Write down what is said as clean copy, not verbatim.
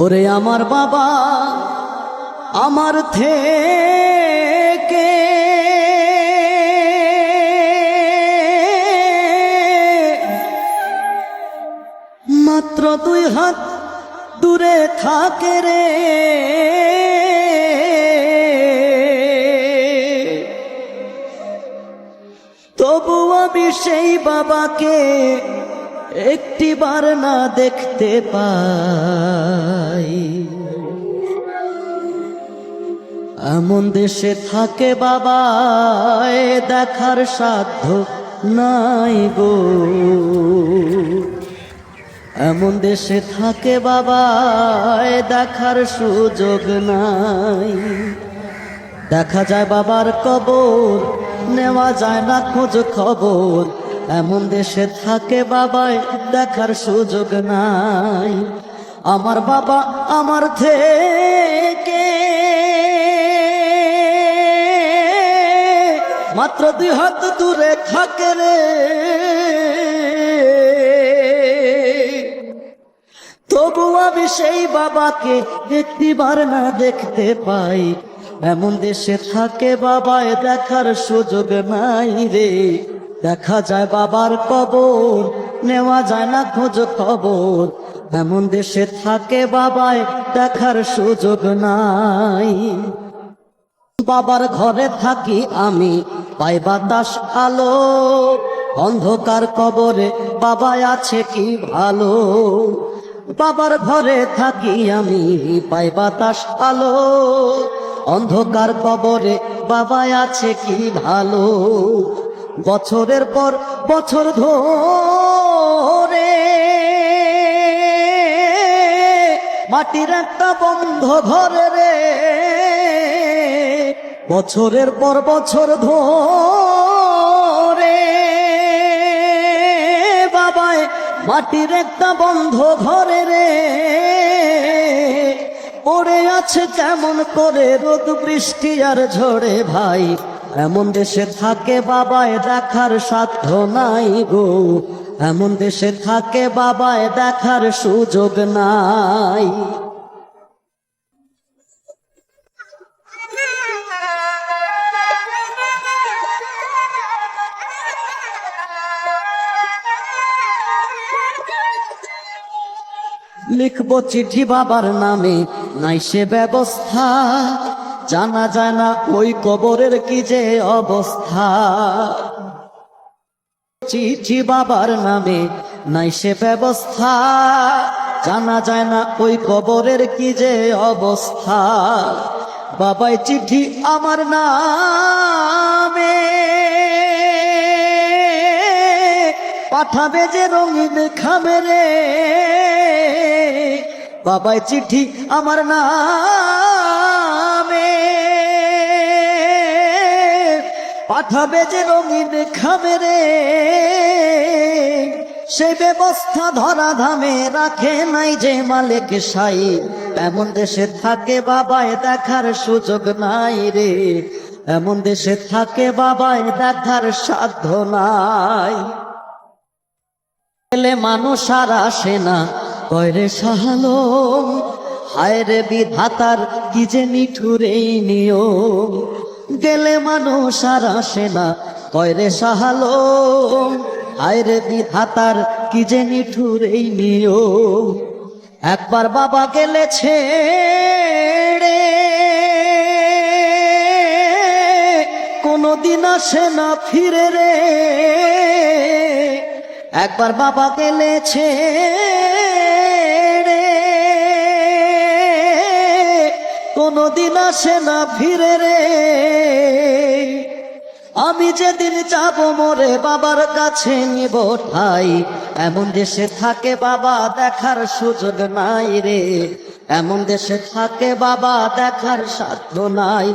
ওরে আমার বাবা আমার থেকে মাত্র 2 হাত দূরে থাকে রে, তবু আমি সেই বাবাকে একটিবার না দেখতে পাই। এমন দেশে থাকে বাবা দেখার সাধ্য নাই গো, এমন দেশে থাকে বাবা দেখার সুযোগ নাই। দেখা যায় বাবার কবর, নেওয়া যায় না খোঁজ খবর, এমন দেশে থাকে বাবায় দেখার সুযোগ নাই। আমার বাবা আমার থেকে মাত্র 2 হাত দূরে থাকে রে, তবু আমি সেই বাবাকে একটিবার না দেখতে পাই। এমন দেশে থাকে বাবায় দেখার সুযোগ নাই রে। দেখা যায় বাবার কবর, নেওয়া যায় না খোঁজ খবর, এমন দেশে থাকে বাবায় দেখার সুযোগ নাই। বাবার ঘরে থাকি আমি, পাই বাতাস আলো, অন্ধকার কবরে বাবা আছে কি ভালো। বাবার ঘরে থাকি আমি, পাই বাতাস আলো, অন্ধকার কবরে বাবা আছে কি ভালো। বছরের পর বছর ধরে মাটির একটা বন্ধ ঘরে রে, বছরের পর বছর ধরে বাবায় মাটির একটা বন্ধ ঘরে রে, পড়ে আছে কেমন করে রোদ বৃষ্টি আর ঝড়ে ভাই। এমন দেশে থাকে বাবায় দেখার সাধ্য নাই গো, এমন দেশে থাকে বাবায় দেখার সুযোগ নাই। লিখবো চিঠি বাবার নামে, নাই সে ব্যবস্থা, জানা যায় না ওই কবরের কি যে অবস্থা। চিঠি বাবার নামে, নাই সে ব্যবস্থা, জানা যায় না ওই কবরের কি যে অবস্থা। বাবাই চিঠি আমার নামে পাঠাবে যে রঙিন খামে রে, বাবাই চিঠি আমার নামে পাঠাবে যে রঙিন খামে রে, সে ব্যবস্থা ধরা ধামে রাখে নাই যে মালিক সাই। এমন দেশে থাকে বাবায় দেখার সুযোগ নাই রে, এমন দেশে থাকে বাবায় দেখার সাধ্য নাই। গেলে মানুষ আর আসে না কয়রে সাহালম, হায় রে বিধাতার কি যে নিঠুর এই নিয়ম। গেলে মানুষ আর আসে না কয়রে সাহালম, হায় রে বিধাতার কি যে নিঠুর এই নিয়ম। একবার বাবা গেলে ছেড়ে কোনদিন আসে না ফিরে রে, একবার বাবা গেলে ছেড়ে কোনদিন আসে না ফিরে রে। আমি যেদিন যাব মরে বাবার কাছে নিব ঠাই, এমন দেশে থাকে বাবা দেখার সুযোগ নাই রে, এমন দেশে থাকে বাবা দেখার সাধ্য নাই।